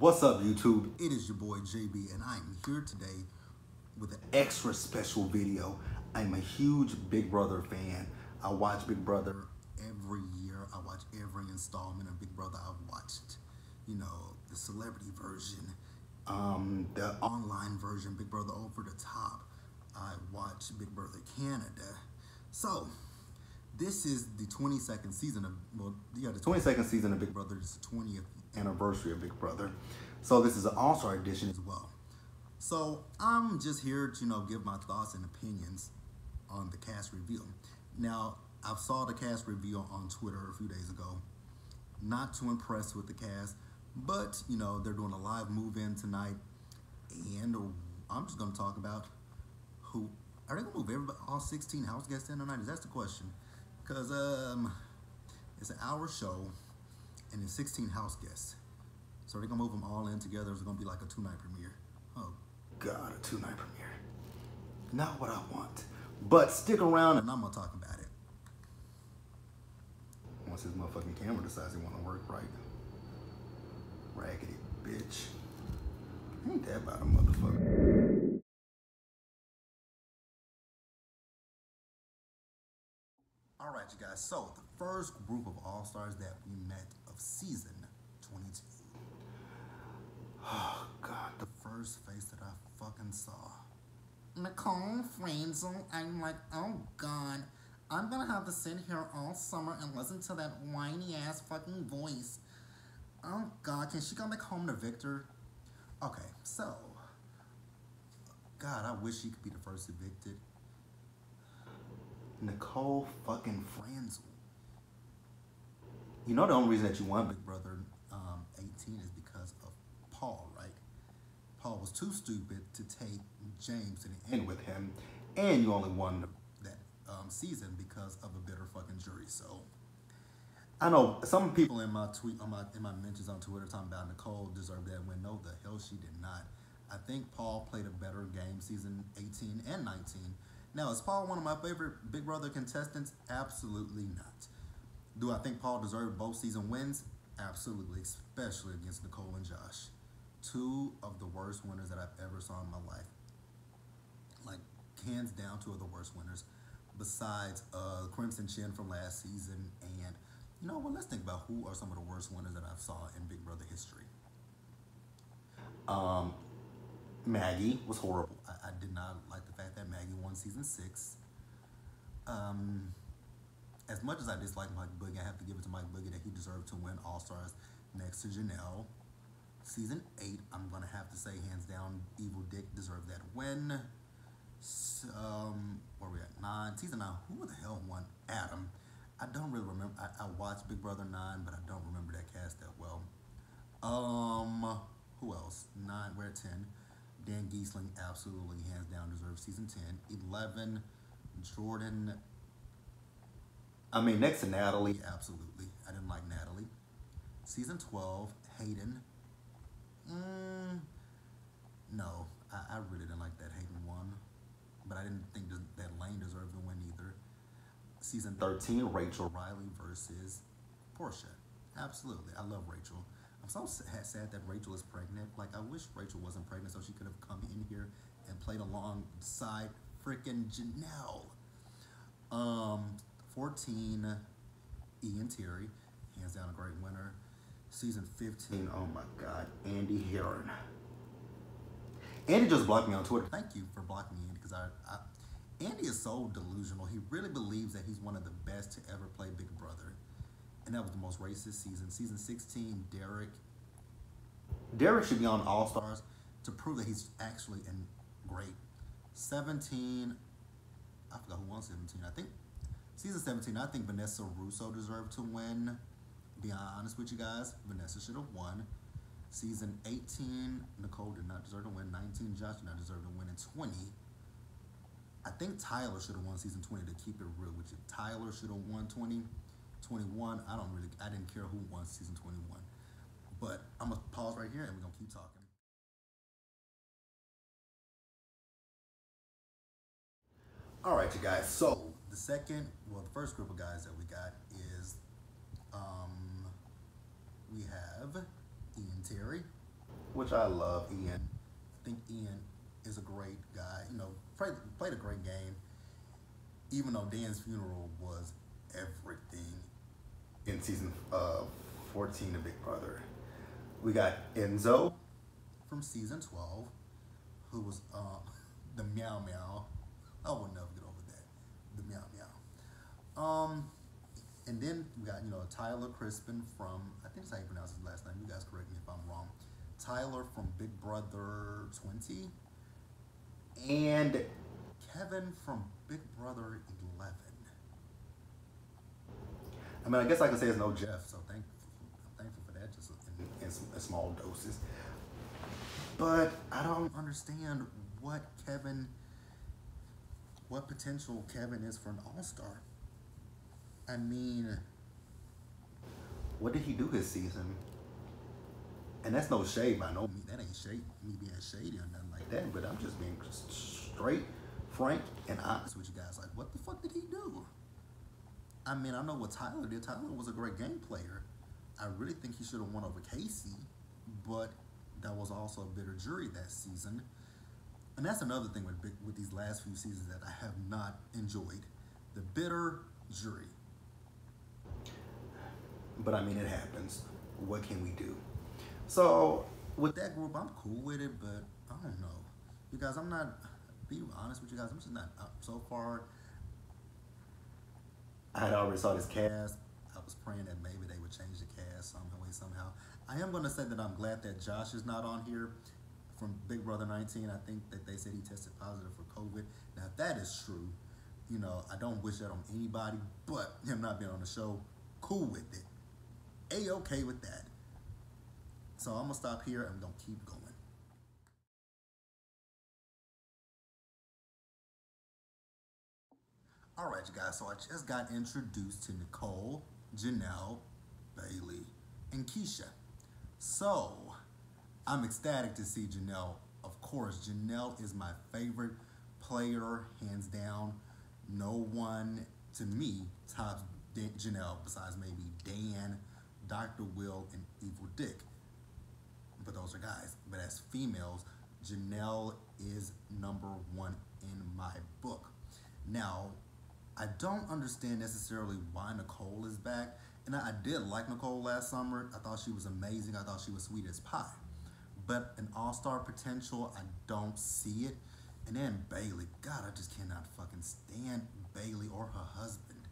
What's up, YouTube? It is your boy JB, and I'm here today with an extra special video. I'm a huge Big Brother fan. I watch Big Brother every year. I watch every installment of Big Brother I've watched. You know, the celebrity version, the online version, Big Brother Over the Top. I watch Big Brother Canada. So, this is the 22nd season of, the 22nd season of Big Brother. It's the 20th anniversary of Big Brother. So this is an All-Star edition as well. So I'm just here to, give my thoughts and opinions on the cast reveal. Now, I saw the cast reveal on Twitter a few days ago. Not too impressed with the cast, but, they're doing a live move-in tonight. And I'm just going to talk about who, are they going to move everybody, all 16 house guests in tonight? That's the question. Because it's an hour show and it's 16 house guests. So they're going to move them all in together. It's going to be like a 2-night premiere. Oh, God, a 2-night premiere. Not what I want. But stick around and I'm going to talk about it. Once this motherfucking camera decides it want to work right. Raggedy bitch. Ain't that about a motherfucker. All right, you guys. So the first group of All-Stars that we met of season 22. Oh, God. The first face that I fucking saw. Nicole Franzel. I'm like, oh, God. I'm going to have to sit here all summer and listen to that whiny-ass fucking voice. Oh, God. Can she go back home to Victor? Okay, so. God, I wish she could be the first evicted. Nicole fucking Franzel. You know the only reason that you won Big Brother 18 is because of Paul, right? Paul was too stupid to take James to the end with him, and you only won that season because of a bitter fucking jury. So I know some people in my in my mentions on Twitter talking about Nicole deserved that win. No, the hell she did not. I think Paul played a better game season 18 and 19. Now, is Paul one of my favorite Big Brother contestants? Absolutely not. Do I think Paul deserved both season wins? Absolutely, especially against Nicole and Josh. Two of the worst winners that I've ever saw in my life. Like, hands down, two of the worst winners. Besides Crimson Chin from last season. And, let's think about who are some of the worst winners that I've saw in Big Brother history. Maggie was horrible. I did not like the fact that Maggie won season 6. As much as I dislike Mike Boogie, I have to give it to Mike Boogie that he deserved to win All-Stars next to Janelle. Season 8, I'm going to have to say, hands down, Evil Dick deserved that win. Where are we at? 9. Season 9, who the hell won? Adam. I don't really remember. I watched Big Brother 9, but I don't remember that cast that well. Who else? 9, we're at 10. Dan Giesling, absolutely, hands down, deserves season 10. 11, Jordan. Next to Natalie, absolutely. I didn't like Natalie. Season 12, Hayden. No, I really didn't like that Hayden one. But I didn't think that Lane deserved the win either. Season 13, Rachel Riley versus Portia. Absolutely, I love Rachel. I'm so sad that Rachel is pregnant. Like, I wish Rachel wasn't pregnant so she could have come in here and played alongside freaking Janelle. 14, Ian Terry, hands down a great winner. Season 15, oh my God, Andy Heron. Andy just blocked me on Twitter. Thank you for blocking me, because Andy is so delusional. He really believes that he's one of the best to ever play Big Brother. And that was the most racist season. Season 16, Derek. Derek should be on All-Stars to prove that he's actually great. 17, I forgot who won 17. I think season 17, I think Vanessa Russo deserved to win. Be honest with you guys, Vanessa should have won. Season 18, Nicole did not deserve to win. 19, Josh did not deserve to win. And 20, I think Tyler should have won season 20 to keep it real with you. Tyler should have won 20. 21, I didn't care who won season 21. But I'm going to pause right here and we're going to keep talking. All right, you guys. So the first group of guys that we got is, we have Ian Terry, which I love Ian. I think Ian is a great guy. You know, played a great game, even though Dan's funeral was everything in season 14 of Big Brother. We got Enzo from season 12, who was the Meow Meow. I will never get over that. The Meow Meow. And then we got, you know, Tyler Crispin from, I think that's how you pronounce his last name. You guys correct me if I'm wrong. Tyler from Big Brother 20. And Kevin from Big Brother 11. I mean, I guess I can say it's no Jeff, so I'm thankful for that, just in small doses. But I don't understand what potential Kevin is for an all-star. I mean, what did he do this season? And that's no shade by no means. That ain't shade, me being shady or nothing like that. But I'm just being straight, frank, and honest with you guys. Like, what the fuck did he do? I mean, I know what Tyler did. Tyler was a great game player. I really think he should have won over Casey, but that was also a bitter jury that season. And that's another thing with these last few seasons that I have not enjoyed. The bitter jury. But I mean, it happens. What can we do? So with that group, I'm cool with it, but I don't know. You guys, I'm not, be honest with you guys, I'm just not up so far. I had already saw this cast. I was praying that maybe they would change the cast somehow. I am going to say that I'm glad that Josh is not on here from Big Brother 19. I think that they said he tested positive for COVID. Now, if that is true, you know, I don't wish that on anybody, but him not being on the show, cool with it. A-okay with that. So I'm going to stop here and I'm going to keep going. All right, you guys, so I just got introduced to Nicole, Janelle, Bailey, and Keisha. So I'm ecstatic to see Janelle. Of course, Janelle is my favorite player, hands down. No one, to me, tops Janelle besides maybe Dan, Dr. Will, and Evil Dick. But those are guys. But as females, Janelle is #1 in my book. Now, I don't understand necessarily why Nicole is back. And I did like Nicole last summer. I thought she was amazing. I thought she was sweet as pie. But an all-star potential, I don't see it. And then Bailey. God, I just cannot fucking stand Bailey or her husband.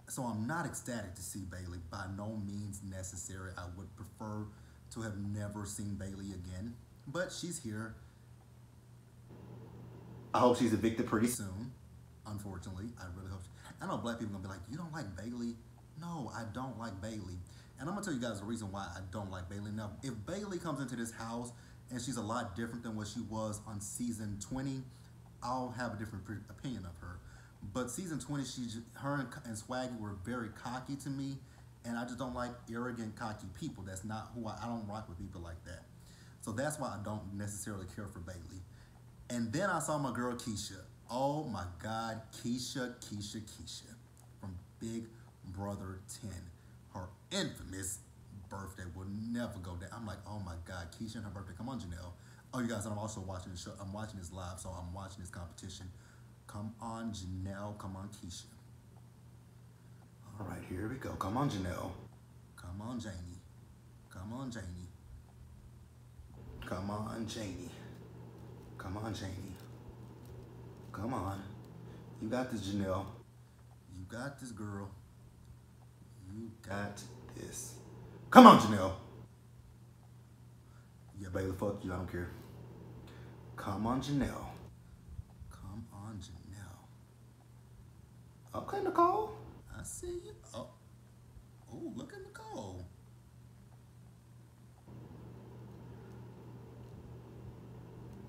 So I'm not ecstatic to see Bailey. By no means necessary. I would prefer to have never seen Bailey again. But she's here. I hope she's evicted pretty soon. Unfortunately, I really hope. I know black people are gonna be like, you don't like Bailey? No, I don't like Bailey. And I'm gonna tell you guys the reason why I don't like Bailey. Now, if Bailey comes into this house and she's a lot different than what she was on season 20, I'll have a different opinion of her. But season 20, her and Swaggy were very cocky to me, and I just don't like arrogant, cocky people. That's not who I don't rock with people like that. So that's why I don't necessarily care for Bailey. And then I saw my girl Keisha. Oh my God, Keisha from Big Brother 10. Her infamous birthday will never go down. I'm like, oh my God, Keisha and her birthday. Come on, Janelle. Oh, you guys, I'm also watching the show. I'm watching this live, so I'm watching this competition. Come on, Janelle. Come on, Keisha. All right, here we go. Come on, Janelle. Come on, Janie. Come on, Janie. Come on, Janie. Come on, Janie. Come on. You got this, Janelle. You got this, girl. You got this. Come on, Janelle. Yeah, Bailey, fuck you. I don't care. Come on, Janelle. Come on, Janelle. Okay, Nicole. I see you. Oh, look at Nicole.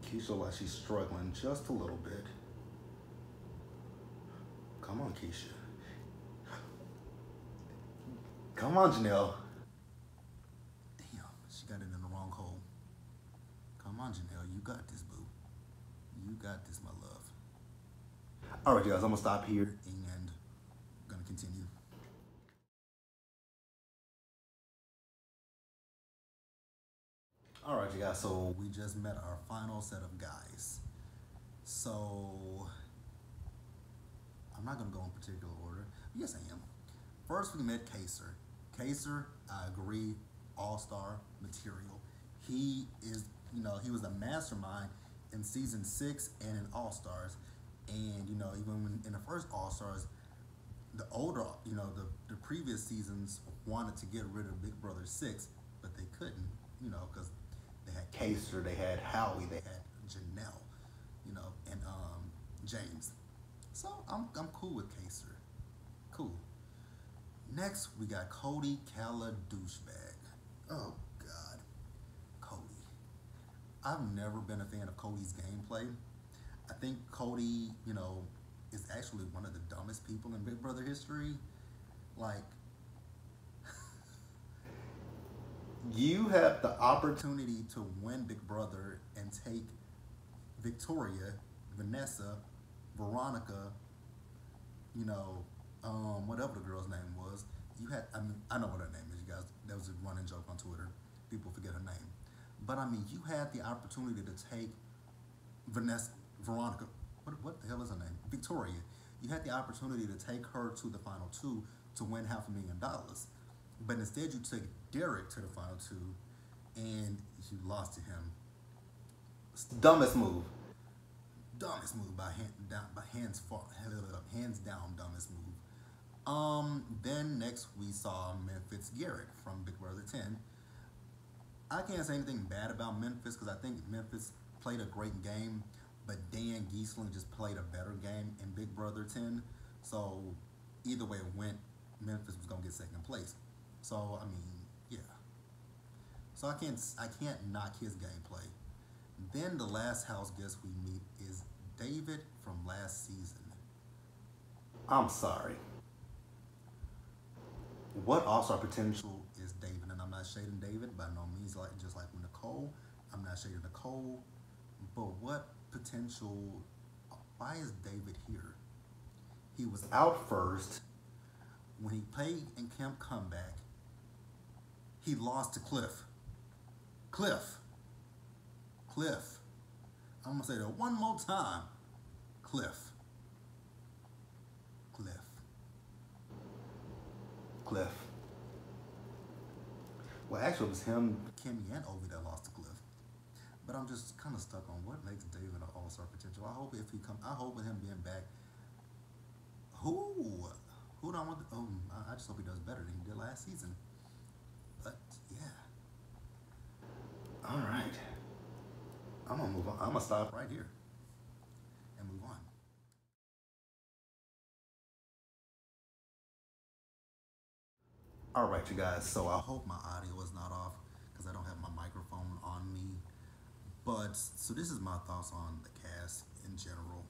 Keisha looks like she's struggling just a little bit. Come on, Keisha. Come on, Janelle. Damn, she got it in the wrong hole. Come on, Janelle. You got this, boo. You got this, my love. All right, you guys, I'm going to stop here and I'm going to continue. All right, you guys. So we just met our final set of guys. So I'm not gonna go in particular order. Yes, I am. First, we met Kaser. Kaser, I agree, all-star material. He is, he was a mastermind in season 6 and in All-Stars. And even when in the first All-Stars, the older, the previous seasons wanted to get rid of Big Brother 6, but they couldn't, because they had Kaser, they had Howie, they had Janelle, and James. So I'm cool with Kaser. Cool. Next, we got Cody Kala Douchebag. Oh, God. Cody. I've never been a fan of Cody's gameplay. I think Cody, is actually one of the dumbest people in Big Brother history. Like, you have the opportunity to win Big Brother and take Victoria, Vanessa, Veronica, whatever the girl's name was. I know what her name is, you guys. That was a running joke on Twitter. People forget her name. But you had the opportunity to take Veronica, what the hell is her name? Victoria. You had the opportunity to take her to the final 2 to win $500,000. But instead you took Derek to the final 2 and you lost to him. Dumbest move. Dumbest move hands down dumbest move. Then next we saw Memphis Garrett from Big Brother 10. I can't say anything bad about Memphis because I think Memphis played a great game, but Dan Giesling just played a better game in Big Brother 10. So either way it went, Memphis was gonna get second place. So yeah. So I can't knock his gameplay. Then the last house guest we meet is David from last season. I'm sorry. What all-star potential is David? And I'm not shading David by no means, just like Nicole. I'm not shading Nicole. But what potential, why is David here? He was out first. When he played in Camp Comeback, he lost to Cliff. Cliff. I'm gonna say that one more time. Cliff. Well, actually, it was him, Kimmy, and Ovi that lost to Cliff. But I'm just kind of stuck on what makes David an all-star potential. I hope with him being back, who do I want? I just hope he does better than he did last season. But yeah. All right. I'm gonna move on. I'm gonna stop right here and move on. All right, you guys. So I hope my audio is not off because I don't have my microphone on me. But so this is my thoughts on the cast in general.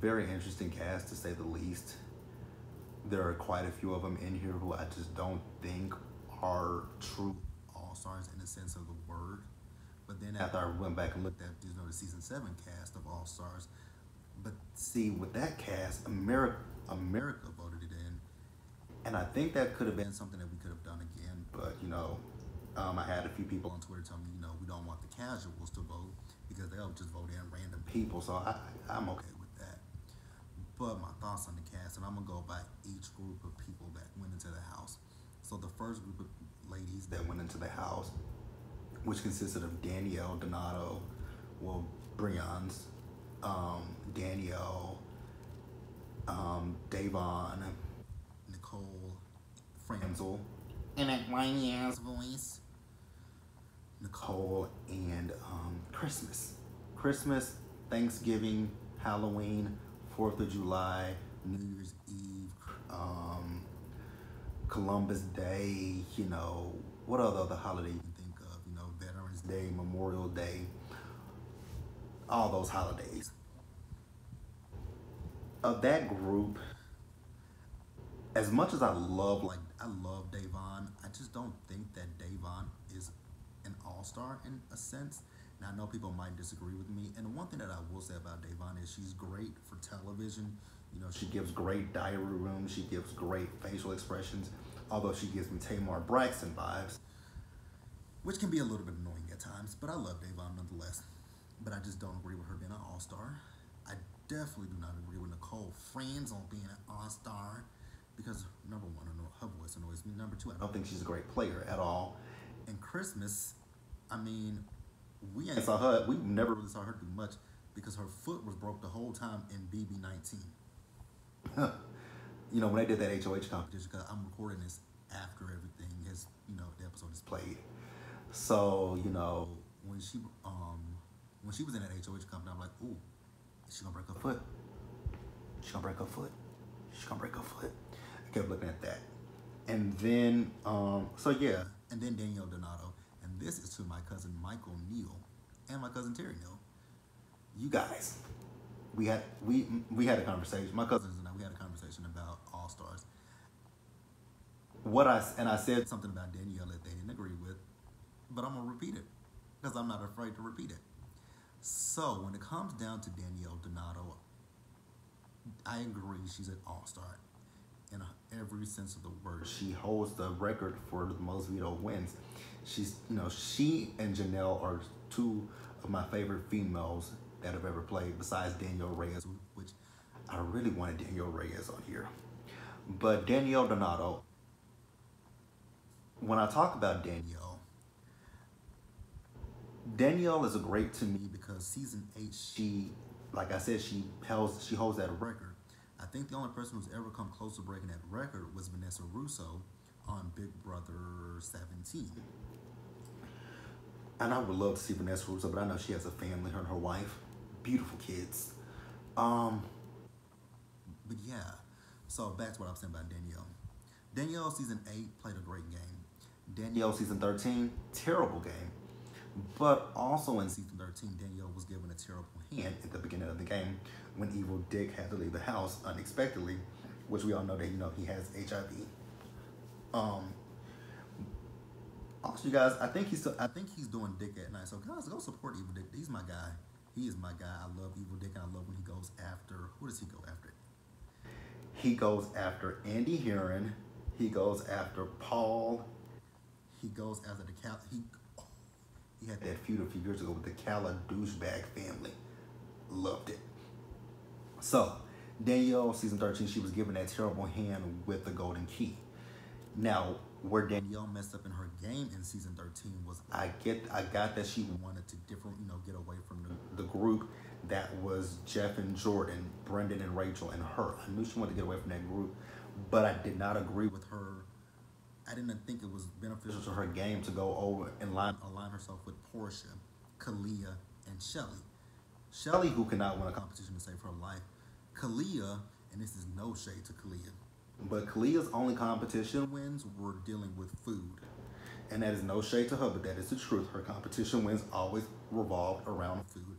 Very interesting cast to say the least. There are quite a few of them in here who I just don't think are true all-stars in the sense of the word. But then after I went back and looked at the season 7 cast of All-Stars, but see, with that cast, America voted it in, and I think that could have been something that we could have done again. But I had a few people on Twitter tell me, we don't want the casuals to vote because they'll just vote in random people. So I'm okay with that. But my thoughts on the cast, and I'm gonna go by each group of people that went into the house. So the first group of ladies that went into the house, which consisted of Danielle, Donato, Breon's, Danielle, Davon, Nicole, Franzel, and that whiny ass voice, Nicole, and Christmas, Thanksgiving, Halloween, 4th of July, New Year's Eve, Columbus Day, what other holiday you can think of, Veterans Day, Memorial Day, all those holidays. Of that group, as much as I love Davon, I just don't think that Davon is an all-star in a sense. Now, I know people might disagree with me, and the one thing that I will say about Davon is she's great for television. You know, she gives great diary room. She gives great facial expressions. Although she gives me Tamar Braxton vibes, which can be a little bit annoying at times. But I love Davon nonetheless. But I just don't agree with her being an all-star. I definitely do not agree with Nicole Franz on being an all-star because number one, her voice annoys me. Number two, I don't think she's a great player at all. And Christmas, I mean, we ain't saw her. We never really saw her do much because her foot was broke the whole time in BB19. You know, when they did that HOH competition, because I'm recording this after everything has, you know, the episode is played. So, you know, when she was in that HOH competition, I'm like, ooh, is she gonna break her foot? She's gonna break her foot. She's gonna break her foot. I kept looking at that. And then, so yeah, and then Danielle Donato. And this is to my cousin Michael Neal and my cousin Terry Neal. You guys, we had a conversation. My cousins and I, we had a conversation about All-Stars. I said something about Danielle that they didn't agree with, but I'm gonna repeat it because I'm not afraid to repeat it. So when it comes down to Danielle Donato, I agree she's an all-star in every sense of the word. She holds the record for the most veto wins. She's, you know, she and Janelle are two of my favorite females that have ever played besides Danielle Reyes, which I really wanted Danielle Reyes on here. But Danielle Donato, when I talk about Danielle is a great to me because season 8, she, like I said, she holds that record. I think the only person who's ever come close to breaking that record was Vanessa Russo on Big Brother 17. And I would love to see Vanessa Russo, but I know she has a family, her and her wife, beautiful kids. But yeah, so back to what I was saying about Danielle. Danielle season 8 played a great game. Danielle season 13, terrible game. But also in season 13, Danielle was given a terrible hand at the beginning of the game when Evil Dick had to leave the house unexpectedly, which we all know that, you know, he has HIV. Also, you guys, I think he's doing Dick at night. So guys, go support Evil Dick. He's my guy. He is my guy. I love Evil Dick, and I love when he goes after. Who does he go after? He goes after Andy Heron. He goes after Paul. He goes after he had that feud a few years ago with the Calla douchebag family. Loved it. So, Danielle, season 13, she was given that terrible hand with the golden key. Now, where Danielle messed up in her game in season 13 was I got that she wanted to get away from the group that was Jeff and Jordan, Brendan and Rachel and her. I knew she wanted to get away from that group, but I did not agree with her. I didn't think it was beneficial to her game to go over and align herself with Portia, Kalia, and Shelly. Shelly, who cannot win a competition to save her life. Kalia, and this is no shade to Kalia, but Kalia's only competition wins were dealing with food. And that is no shade to her, but that is the truth. Her competition wins always revolved around food.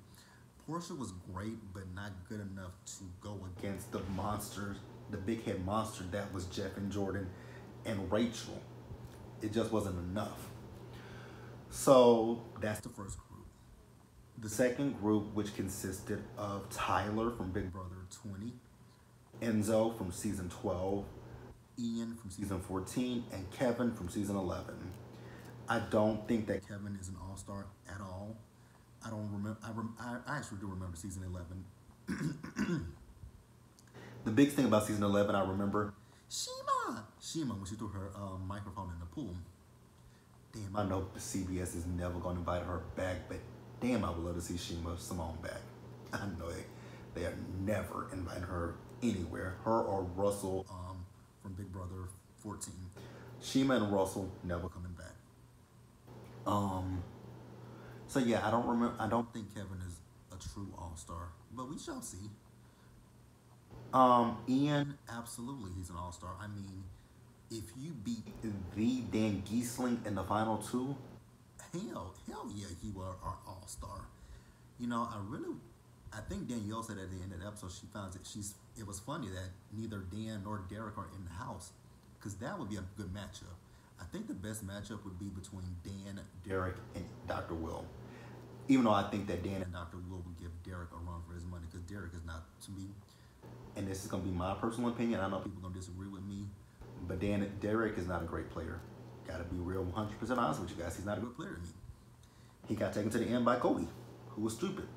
Portia was great, but not good enough to go against the monsters, the big head monster that was Jeff and Jordan and Rachel. It just wasn't enough. So that's the first group. The second group, which consisted of Tyler from Big Brother 20, Enzo from season 12, Ian from season 14, and Kevin from season 11. I don't think that Kevin is an all-star at all. I don't remember. I actually do remember season 11. The big thing about season 11, I remember Shima, when she threw her microphone in the pool. Damn, I know CBS is never going to invite her back, but damn, I would love to see Shima Simone back. I know they are never inviting her anywhere. Her or Russell from Big Brother 14. Shima and Russell never coming back. So yeah, I don't think Kevin is a true all-star, but we shall see. Ian, absolutely, he's an all-star. I mean, if you beat the Dan Giesling in the final 2, hell yeah, he was our all-star. You know, I think Danielle said at the end of the episode, she found that it was funny that neither Dan nor Derek are in the house, because that would be a good matchup. I think the best matchup would be between Dan, Derek, and Dr. Will. Even though I think that Dan and Dr. Will would give Derek a run for his money, because Derek is not, to me, And this is going to be my personal opinion. I know people are going to disagree with me, but Derek is not a great player. Got to be real 100% honest with you guys. He's not a good player to me. He got taken to the end by Cody, who was stupid.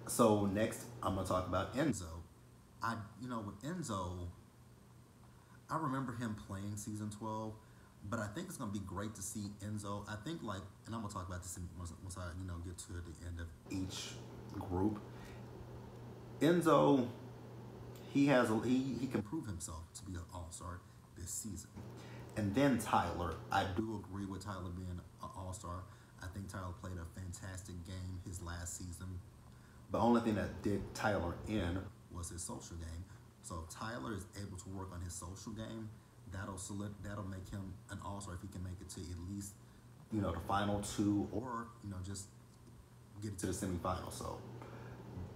So next, I'm going to talk about Enzo. With Enzo, I remember him playing season 12, but I think it's going to be great to see Enzo. I think and I'm going to talk about this once I, get to the end of each group. Enzo, he can prove himself to be an all-star this season. And then Tyler, I do agree with Tyler being an all-star. I think Tyler played a fantastic game his last season. The only thing that did Tyler in was his social game. So if Tyler is able to work on his social game, that'll make him an all-star if he can make it to at least, the final two, or, just get it to the semifinals. So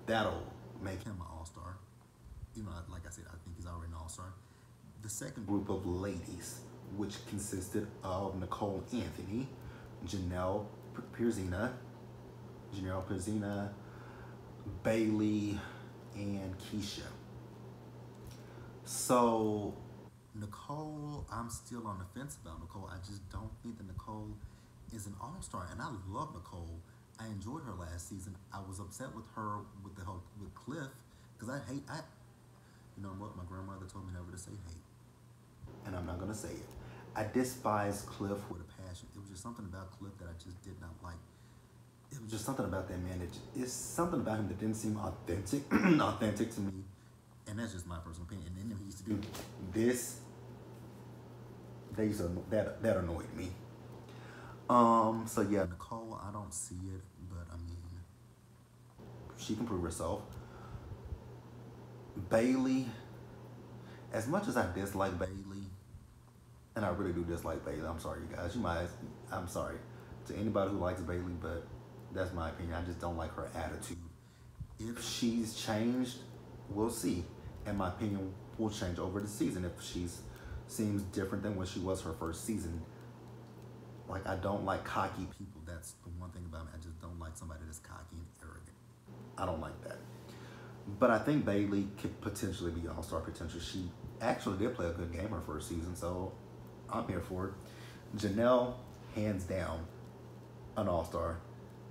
that'll make him an all-star. Like I said, I think he's already an all-star. The second group of ladies, which consisted of Nicole Anthony, Janelle Pierzina, Bailey, and Keisha. So Nicole, I'm still on the fence about Nicole. I just don't think that Nicole is an all-star, and I love Nicole. I enjoyed her last season. I was upset with her with Cliff, because you know what? My grandmother told me never to say hate, and I'm not gonna say it. I despise Cliff with a passion. It was just something about Cliff that I just did not like. It was just something about that man. It's something about him that didn't seem authentic to me. And that's just my personal opinion. And then he used to do this. That annoyed me. So yeah, Nicole, I don't see it, but I mean, she can prove herself. Bailey, as much as I dislike Bailey, and I really do dislike Bailey, I'm sorry, you guys. I'm sorry to anybody who likes Bailey, but that's my opinion. I just don't like her attitude. If she's changed, we'll see. And my opinion will change over the season if she seems different than what she was her first season. Like, I don't like cocky people. That's the one thing about me. I just don't like somebody that's cocky and arrogant. I don't like that. But I think Bailey could potentially be all-star potential. She actually did play a good game her first season, so I'm here for it. Janelle, hands down, an all-star.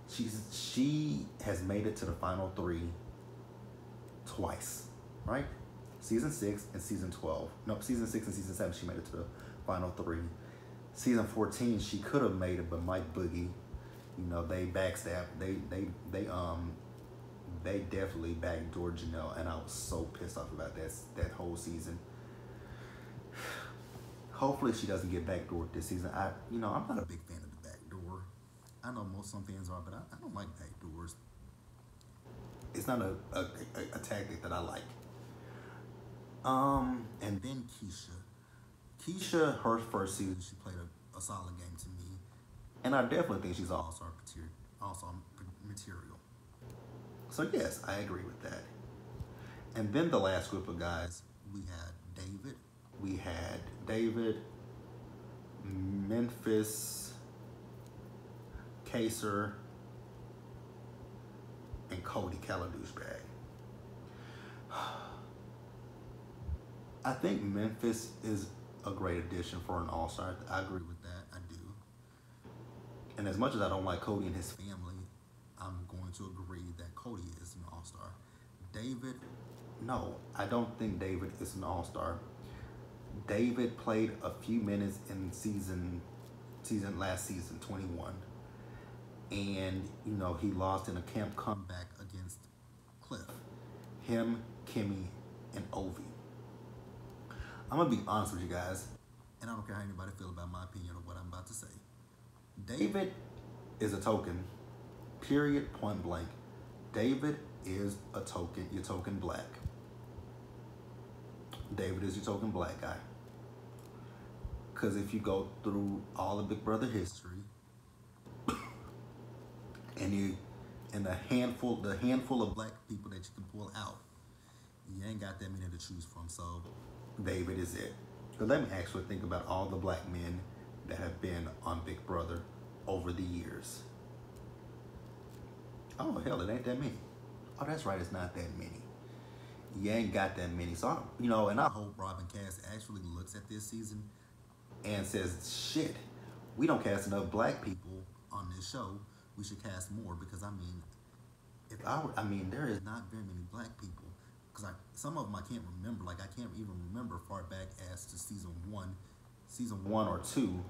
She has made it to the final three twice, right? Season 6 and season 12. No, season 6 and season 7, she made it to the final three. Season 14, she could have made it, but Mike Boogie, they backstabbed. They definitely backdoored Janelle, and I was so pissed off about that whole season. Hopefully she doesn't get backdoored this season. I'm not a big fan of the backdoor. I know some fans are, but I don't like backdoors. It's not a tactic that I like. And then Keisha, her first season, she played a solid game to me, and I definitely think she's all-star material. So yes, I agree with that. And then the last group of guys, we had David, Memphis, Kaser, and Cody Douchebag. I think Memphis is a great addition for an all-star. I agree with that. I do. And as much as I don't like Cody and his family, I'm going to agree that Cody is an all-star. David, no, I don't think David is an all-star. David played a few minutes in last season 21, and he lost in a camp comeback against Cliff, him, Kimmy, and Ovi. I'm gonna be honest with you guys, and I don't care how anybody feel about my opinion of what I'm about to say. David is a token, period, point blank. David is a token, your token black. David is your token black guy. Because if you go through all of Big Brother history, and the handful of black people that you can pull out, you ain't got that many to choose from. So David is it. But let me actually think about all the black men that have been on Big Brother over the years. Oh hell, it ain't that many. Oh, that's right, it's not that many. You ain't got that many. So, you know, and I hope Robin Cast actually looks at this season and says, shit, we don't cast enough black people on this show. We should cast more because, I mean, if I were, I mean, there is not very many black people. Because some of them I can't remember. Like, I can't even remember far back as to season one or two.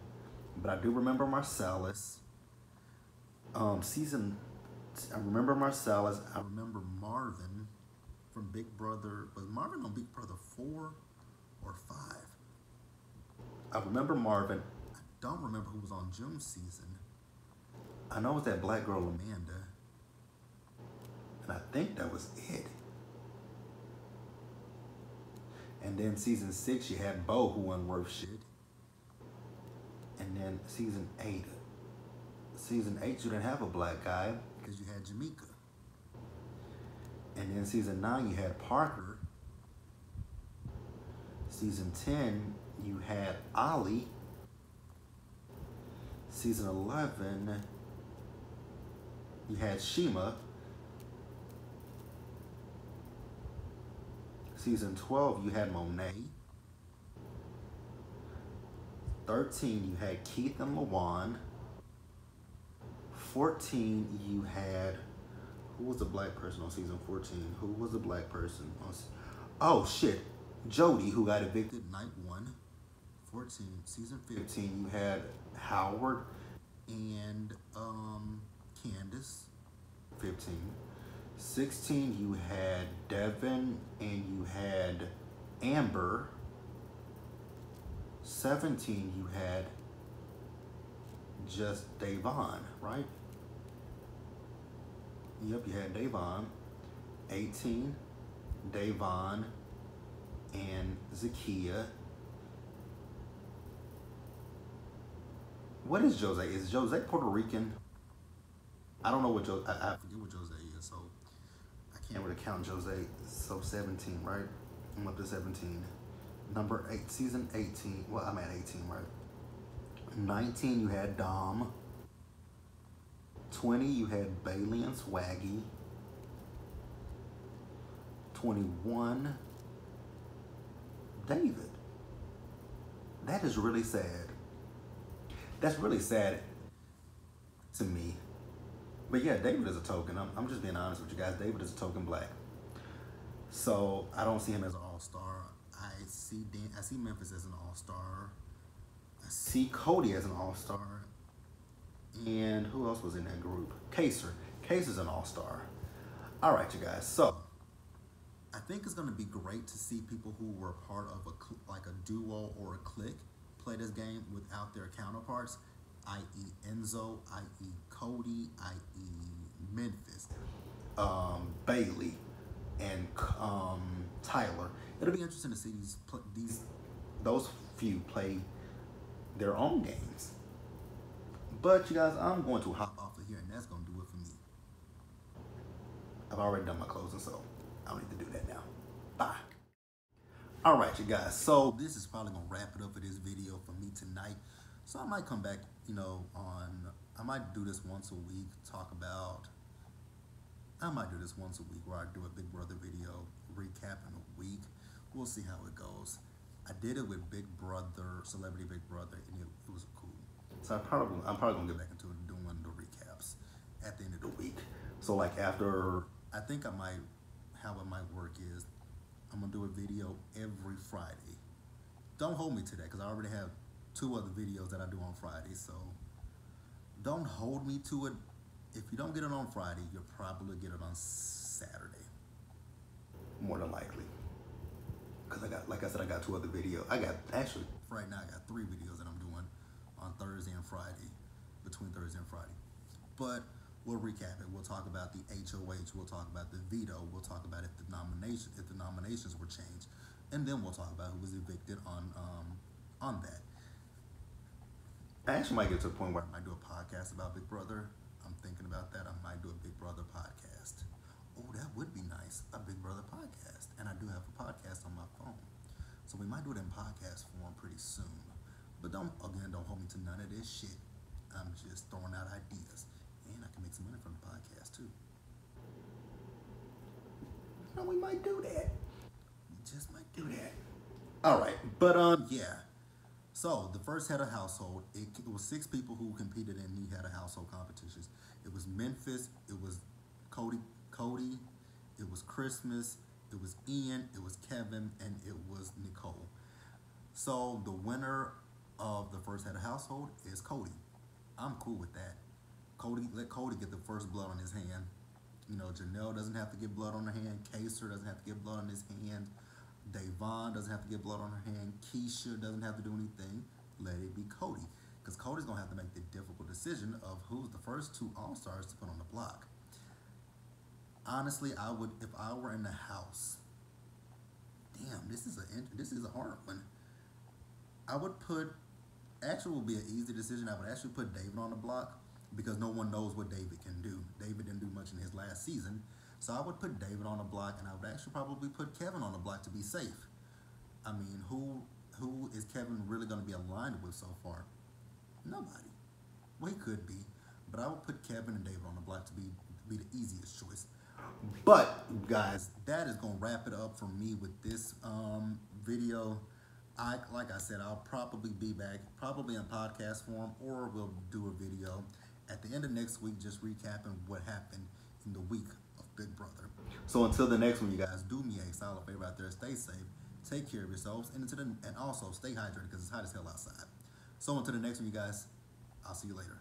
But I do remember Marcellus. I remember Marcellus. I remember Marvin from Big Brother. Was Marvin on Big Brother 4 or 5? I remember Marvin. I don't remember who was on June's season. I know it was that black girl Amanda. And I think that was it. And then season 6 you had Bo, who wasn't worth shit. And then season 8 you didn't have a black guy because you had Jamaica. And then season 9 you had Parker. Season 10 you had Ollie. Season 11 you had Shima. Season 12 you had Monet. 13 you had Keith and Lawan. 14 you had, who was the black person on season 14? Who was the black person on, oh shit, Jody, who got evicted night 1. 14, season 15 you had Howard and Candace. 15. 16 you had Devin and you had Amber. 17 you had just Davon, right? Yep, you had Davon. 18, Davon and Zakia. What is Jose? Is Jose Puerto Rican? I don't know what Jose, I forget what Jose is, so I can't really count Jose. So 17, right? I'm up to 17. Number 8, season 18. Well, I'm at 18, right? 19, you had Dom. 20, you had Bailey and Swaggy. 21, David. That is really sad. That's really sad to me. But yeah, David is a token. I'm just being honest with you guys. David is a token black. So I don't see him as an all-star. I see Memphis as an all-star. I see Cody as an all-star. And who else was in that group? Kaser. Kaser's an all-star. All right, you guys. So I think it's going to be great to see people who were part of a duo or a clique play this game without their counterparts, i.e. Enzo, i.e. Cody, i.e. Memphis, Bailey, and Tyler. It'll be interesting to see those few play their own games. But you guys, I'm going to hop off of here, and that's going to do it for me. I've already done my closing, so I don't need to do that now. Bye. All right, you guys. So this is probably going to wrap it up for this video for me tonight. So I might come back, I might do this once a week, I might do this once a week where I do a Big Brother video recapping a week. We'll see how it goes. I did it with Big Brother, Celebrity Big Brother, and it was cool. So I'm probably going to get back into doing the recaps at the end of the week. So like after, I think how it might work is, I'm going to do a video every Friday. Don't hold me to that because I already have 2 other videos that I do on Friday. So don't hold me to it. If you don't get it on Friday, you'll probably get it on Saturday. More than likely. Because like I said, I got 2 other videos. Right now I got 3 videos that I'm doing on Thursday and Friday, between Thursday and Friday. But we'll recap it. We'll talk about the HOH. We'll talk about the veto. We'll talk about if the nominations were changed, and then we'll talk about who was evicted on that. I actually might get to a point where I might do a podcast about Big Brother. I'm thinking about that. I might do a Big Brother podcast. Oh, that would be nice, a Big Brother podcast. And I do have a podcast on my phone. So we might do it in podcast form pretty soon. But don't hold me to none of this shit. I'm just throwing out ideas. And I can make some money from the podcast too. We might do that. All right, but yeah. So the first head of household, it was 6 people who competed in the head of household competitions. It was Memphis, it was Cody, it was Christmas, it was Ian, it was Kevin, and it was Nicole. So the winner of the first head of household is Cody. I'm cool with that. Let Cody get the first blood on his hand. You know, Janelle doesn't have to get blood on her hand. Kaser doesn't have to get blood on his hand. Davon doesn't have to get blood on her hand. Keisha doesn't have to do anything. Let it be Cody. Because Cody's going to have to make the difficult decision of who's the first 2 All-Stars to put on the block. Honestly, I would, if I were in the house, damn, this is a hard one. I would put, actually would be an easy decision. I would actually put David on the block because no one knows what David can do. David didn't do much in his last season. So I would put David on the block, and I would actually probably put Kevin on the block to be safe. I mean, who is Kevin really going to be aligned with so far? Nobody. Well, he could be, but I would put Kevin and David on the block to be the easiest choice. But guys, that is going to wrap it up for me with this video. Like I said, I'll probably be back, probably in podcast form, or we'll do a video at the end of next week, just recapping what happened in the week of Big Brother. So until the next one, you guys, do me a solid favor out there. Stay safe, take care of yourselves, and also stay hydrated because it's hot as hell outside. So until the next one, you guys, I'll see you later.